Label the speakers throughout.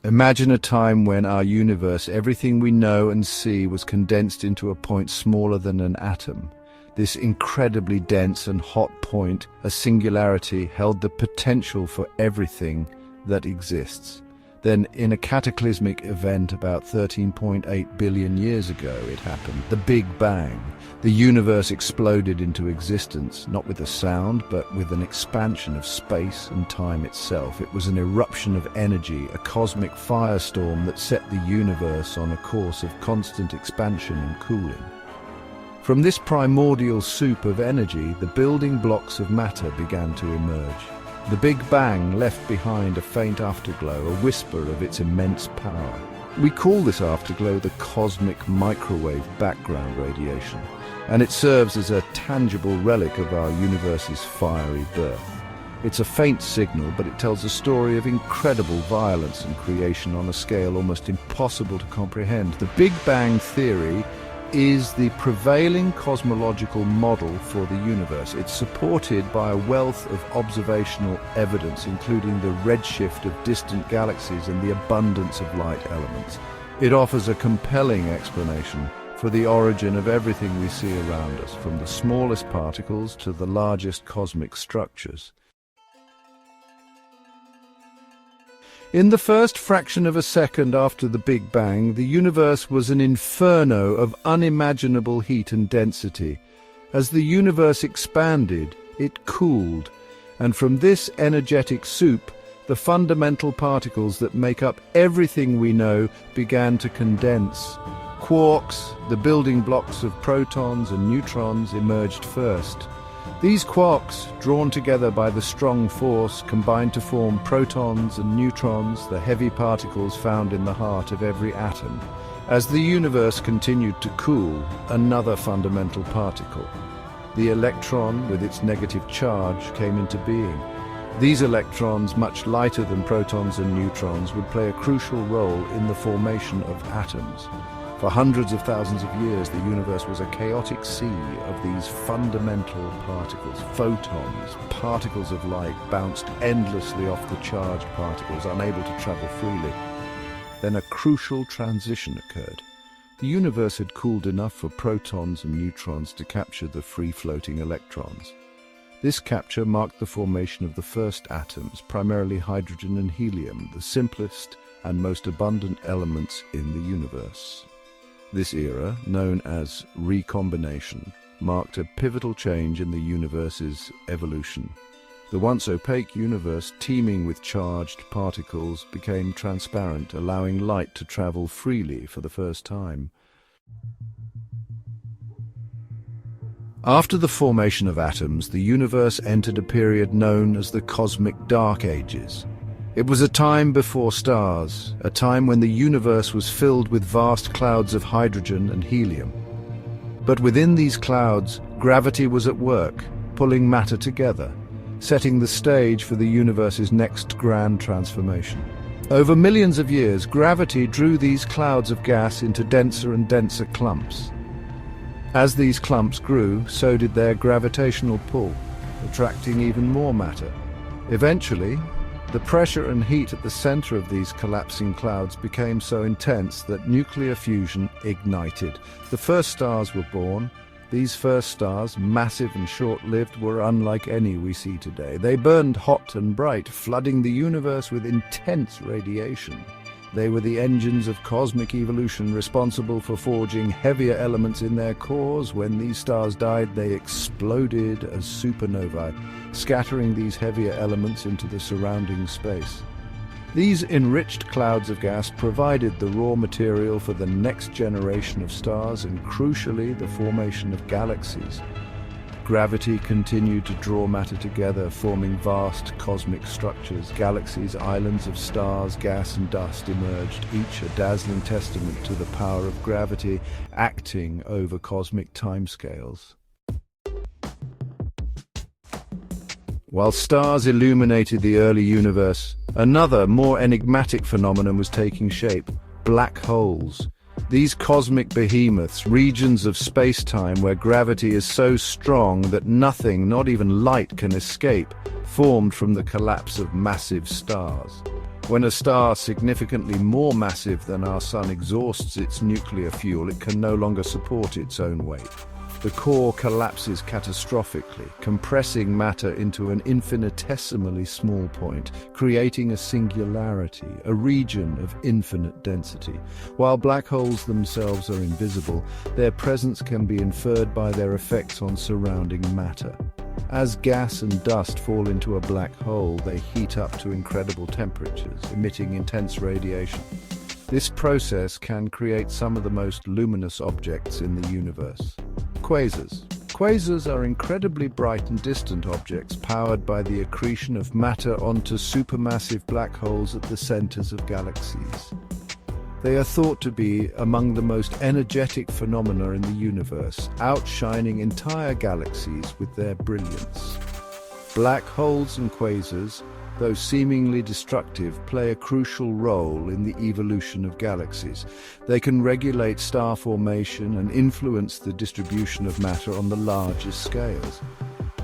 Speaker 1: Imagine a time when our universe, everything we know and see, was condensed into a point smaller than an atom. This incredibly dense and hot point, a singularity, held the potential for everything that exists. Then, in a cataclysmic event about 13.8 billion years ago, it happened. The Big Bang. The universe exploded into existence, not with a sound, but with an expansion of space and time itself. It was an eruption of energy, a cosmic firestorm that set the universe on a course of constant expansion and cooling. From this primordial soup of energy, the building blocks of matter began to emerge. The Big Bang left behind a faint afterglow, a whisper of its immense power. We call this afterglow the cosmic microwave background radiation, and it serves as a tangible relic of our universe's fiery birth. It's a faint signal, but it tells a story of incredible violence and creation on a scale almost impossible to comprehend. The Big Bang theory is the prevailing cosmological model for the universe. It's supported by a wealth of observational evidence, including the redshift of distant galaxies and the abundance of light elements. It offers a compelling explanation for the origin of everything we see around us, from the smallest particles to the largest cosmic structures. In the first fraction of a second after the Big Bang, the universe was an inferno of unimaginable heat and density. As the universe expanded, it cooled, and from this energetic soup, the fundamental particles that make up everything we know began to condense. Quarks, the building blocks of protons and neutrons, emerged first. These quarks, drawn together by the strong force, combined to form protons and neutrons, the heavy particles found in the heart of every atom. As the universe continued to cool, another fundamental particle, the electron with its negative charge, came into being. These electrons, much lighter than protons and neutrons, would play a crucial role in the formation of atoms. For hundreds of thousands of years, the universe was a chaotic sea of these fundamental particles. Photons, particles of light, bounced endlessly off the charged particles, unable to travel freely. Then a crucial transition occurred. The universe had cooled enough for protons and neutrons to capture the free-floating electrons. This capture marked the formation of the first atoms, primarily hydrogen and helium, the simplest and most abundant elements in the universe. This era, known as recombination, marked a pivotal change in the universe's evolution. The once opaque universe, teeming with charged particles, became transparent, allowing light to travel freely for the first time. After the formation of atoms, the universe entered a period known as the Cosmic Dark Ages. It was a time before stars, a time when the universe was filled with vast clouds of hydrogen and helium. But within these clouds, gravity was at work, pulling matter together, setting the stage for the universe's next grand transformation. Over millions of years, gravity drew these clouds of gas into denser and denser clumps. As these clumps grew, so did their gravitational pull, attracting even more matter. Eventually, the pressure and heat at the center of these collapsing clouds became so intense that nuclear fusion ignited. The first stars were born. These first stars, massive and short-lived, were unlike any we see today. They burned hot and bright, flooding the universe with intense radiation. They were the engines of cosmic evolution, responsible for forging heavier elements in their cores. When these stars died, they exploded as supernovae, scattering these heavier elements into the surrounding space. These enriched clouds of gas provided the raw material for the next generation of stars and, crucially, the formation of galaxies. Gravity continued to draw matter together, forming vast cosmic structures. Galaxies, islands of stars, gas and dust emerged, each a dazzling testament to the power of gravity acting over cosmic timescales. While stars illuminated the early universe, another, more enigmatic phenomenon was taking shape: black holes. These cosmic behemoths, regions of space-time where gravity is so strong that nothing, not even light, can escape, formed from the collapse of massive stars. When a star significantly more massive than our Sun exhausts its nuclear fuel, it can no longer support its own weight. The core collapses catastrophically, compressing matter into an infinitesimally small point, creating a singularity, a region of infinite density. While black holes themselves are invisible, their presence can be inferred by their effects on surrounding matter. As gas and dust fall into a black hole, they heat up to incredible temperatures, emitting intense radiation. This process can create some of the most luminous objects in the universe. Quasars. Quasars are incredibly bright and distant objects powered by the accretion of matter onto supermassive black holes at the centers of galaxies. They are thought to be among the most energetic phenomena in the universe, outshining entire galaxies with their brilliance. Black holes and quasars, though seemingly destructive, play a crucial role in the evolution of galaxies. They can regulate star formation and influence the distribution of matter on the largest scales.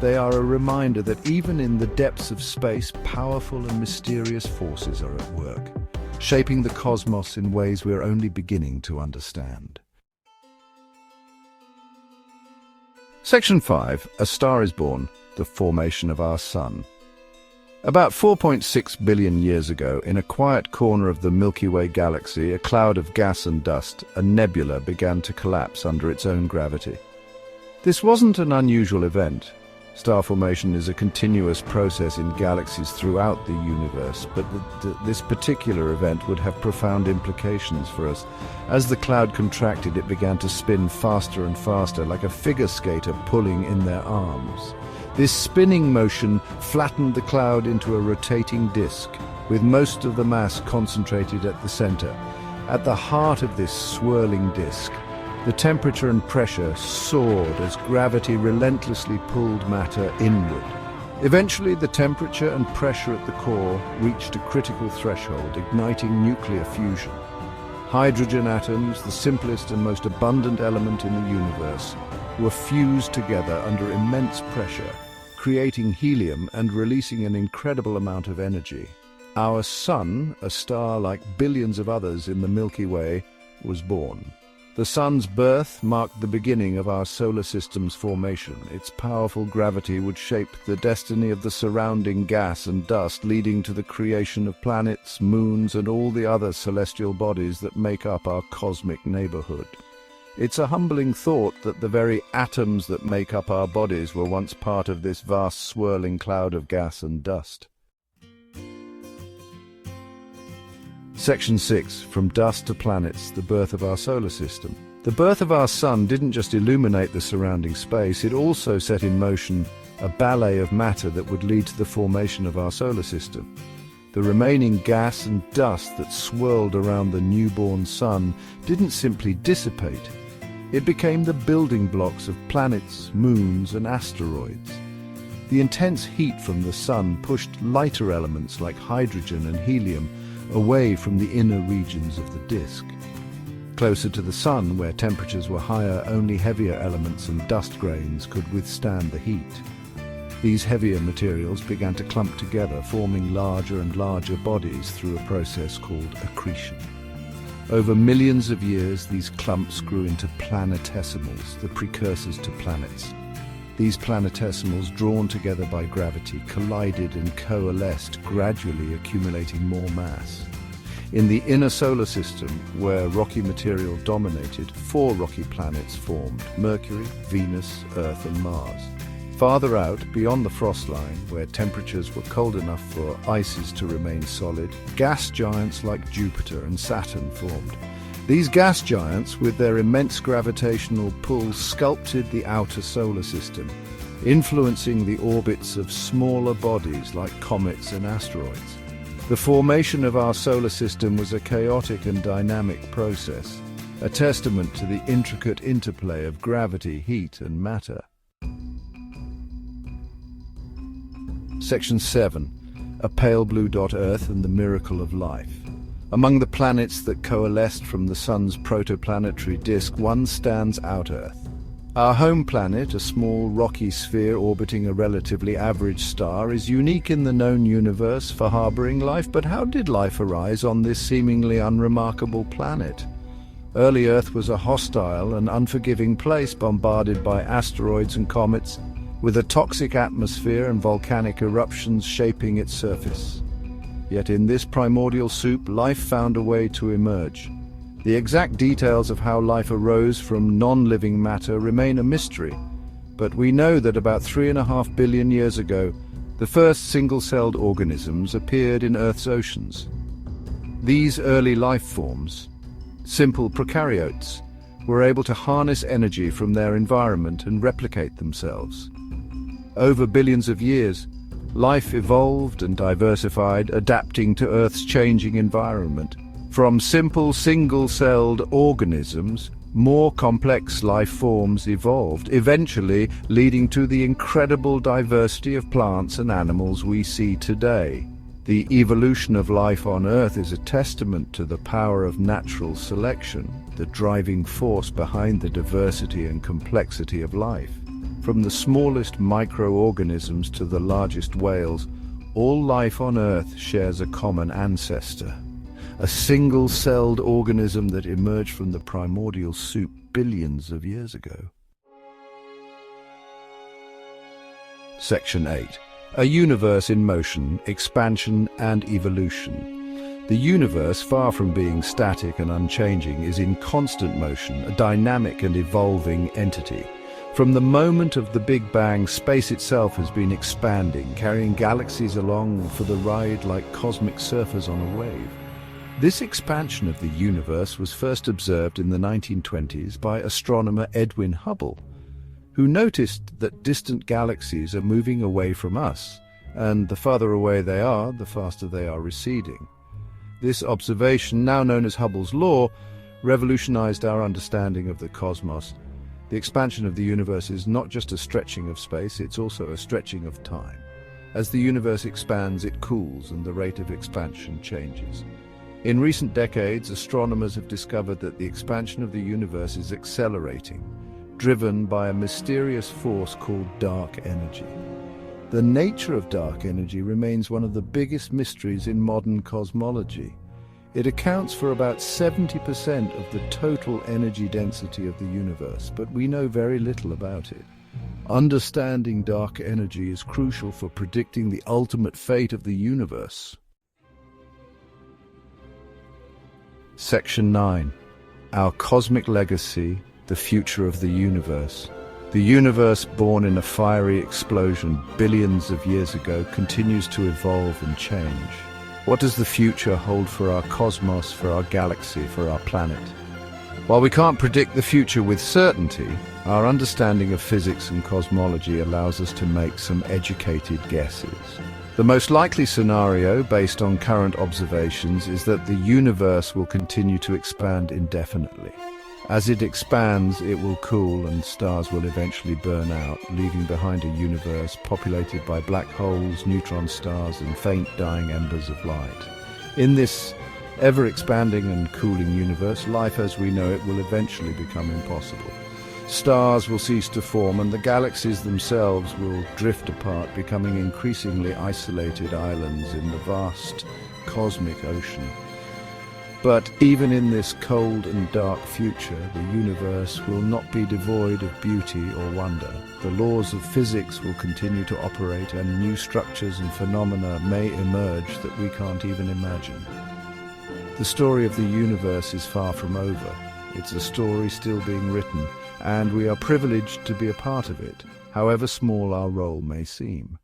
Speaker 1: They are a reminder that even in the depths of space, powerful and mysterious forces are at work, shaping the cosmos in ways we're only beginning to understand. Section 5. A Star is Born: The Formation of Our Sun. About 4.6 billion years ago, in a quiet corner of the Milky Way galaxy, a cloud of gas and dust, a nebula, began to collapse under its own gravity. This wasn't an unusual event. Star formation is a continuous process in galaxies throughout the universe, but this particular event would have profound implications for us. As the cloud contracted, it began to spin faster and faster, like a figure skater pulling in their arms. This spinning motion flattened the cloud into a rotating disk, with most of the mass concentrated at the center. At the heart of this swirling disk, the temperature and pressure soared as gravity relentlessly pulled matter inward. Eventually, the temperature and pressure at the core reached a critical threshold, igniting nuclear fusion. Hydrogen atoms, the simplest and most abundant element in the universe, were fused together under immense pressure, creating helium and releasing an incredible amount of energy. Our Sun, a star like billions of others in the Milky Way, was born. The Sun's birth marked the beginning of our solar system's formation. Its powerful gravity would shape the destiny of the surrounding gas and dust, leading to the creation of planets, moons, and all the other celestial bodies that make up our cosmic neighborhood. It's a humbling thought that the very atoms that make up our bodies were once part of this vast swirling cloud of gas and dust. Section 6. From Dust to Planets, the Birth of Our Solar System. The birth of our Sun didn't just illuminate the surrounding space, it also set in motion a ballet of matter that would lead to the formation of our solar system. The remaining gas and dust that swirled around the newborn Sun didn't simply dissipate. It became the building blocks of planets, moons, and asteroids. The intense heat from the Sun pushed lighter elements like hydrogen and helium away from the inner regions of the disk. Closer to the Sun, where temperatures were higher, only heavier elements and dust grains could withstand the heat. These heavier materials began to clump together, forming larger and larger bodies through a process called accretion. Over millions of years, these clumps grew into planetesimals, the precursors to planets. These planetesimals, drawn together by gravity, collided and coalesced, gradually accumulating more mass. In the inner solar system, where rocky material dominated, 4 rocky planets formed: Mercury, Venus, Earth, and Mars. Farther out, beyond the frost line, where temperatures were cold enough for ices to remain solid, gas giants like Jupiter and Saturn formed. These gas giants, with their immense gravitational pull, sculpted the outer solar system, influencing the orbits of smaller bodies like comets and asteroids. The formation of our solar system was a chaotic and dynamic process, a testament to the intricate interplay of gravity, heat, and matter. Section 7. A pale blue dot Earth and the miracle of life. Among the planets that coalesced from the Sun's protoplanetary disk, one stands out: Earth. Our home planet, a small rocky sphere orbiting a relatively average star, is unique in the known universe for harboring life. But how did life arise on this seemingly unremarkable planet? Early Earth was a hostile and unforgiving place bombarded by asteroids and comets, with a toxic atmosphere and volcanic eruptions shaping its surface. Yet in this primordial soup, life found a way to emerge. The exact details of how life arose from non-living matter remain a mystery, but we know that about 3.5 billion years ago, the first single-celled organisms appeared in Earth's oceans. These early life forms, simple prokaryotes, were able to harness energy from their environment and replicate themselves. Over billions of years, life evolved and diversified, adapting to Earth's changing environment. From simple single-celled organisms, more complex life forms evolved, eventually leading to the incredible diversity of plants and animals we see today. The evolution of life on Earth is a testament to the power of natural selection, the driving force behind the diversity and complexity of life. From the smallest microorganisms to the largest whales, all life on Earth shares a common ancestor. A single-celled organism that emerged from the primordial soup billions of years ago. Section 8. A universe in motion, expansion and evolution. The universe, far from being static and unchanging, is in constant motion, a dynamic and evolving entity. From the moment of the Big Bang, space itself has been expanding, carrying galaxies along for the ride like cosmic surfers on a wave. This expansion of the universe was first observed in the 1920s by astronomer Edwin Hubble, who noticed that distant galaxies are moving away from us, and the farther away they are, the faster they are receding. This observation, now known as Hubble's law, revolutionized our understanding of the cosmos. The expansion of the universe is not just a stretching of space, it's also a stretching of time. As the universe expands, it cools and the rate of expansion changes. In recent decades, astronomers have discovered that the expansion of the universe is accelerating, driven by a mysterious force called dark energy. The nature of dark energy remains one of the biggest mysteries in modern cosmology. It accounts for about 70% of the total energy density of the universe, but we know very little about it. Understanding dark energy is crucial for predicting the ultimate fate of the universe. Section 9. Our cosmic legacy, the future of the universe. The universe, born in a fiery explosion billions of years ago, continues to evolve and change. What does the future hold for our cosmos, for our galaxy, for our planet? While we can't predict the future with certainty, our understanding of physics and cosmology allows us to make some educated guesses. The most likely scenario, based on current observations, is that the universe will continue to expand indefinitely. As it expands, it will cool and stars will eventually burn out, leaving behind a universe populated by black holes, neutron stars, and faint dying embers of light. In this ever-expanding and cooling universe, life as we know it will eventually become impossible. Stars will cease to form and the galaxies themselves will drift apart, becoming increasingly isolated islands in the vast cosmic ocean. But even in this cold and dark future, the universe will not be devoid of beauty or wonder. The laws of physics will continue to operate and new structures and phenomena may emerge that we can't even imagine. The story of the universe is far from over. It's a story still being written, and we are privileged to be a part of it, however small our role may seem.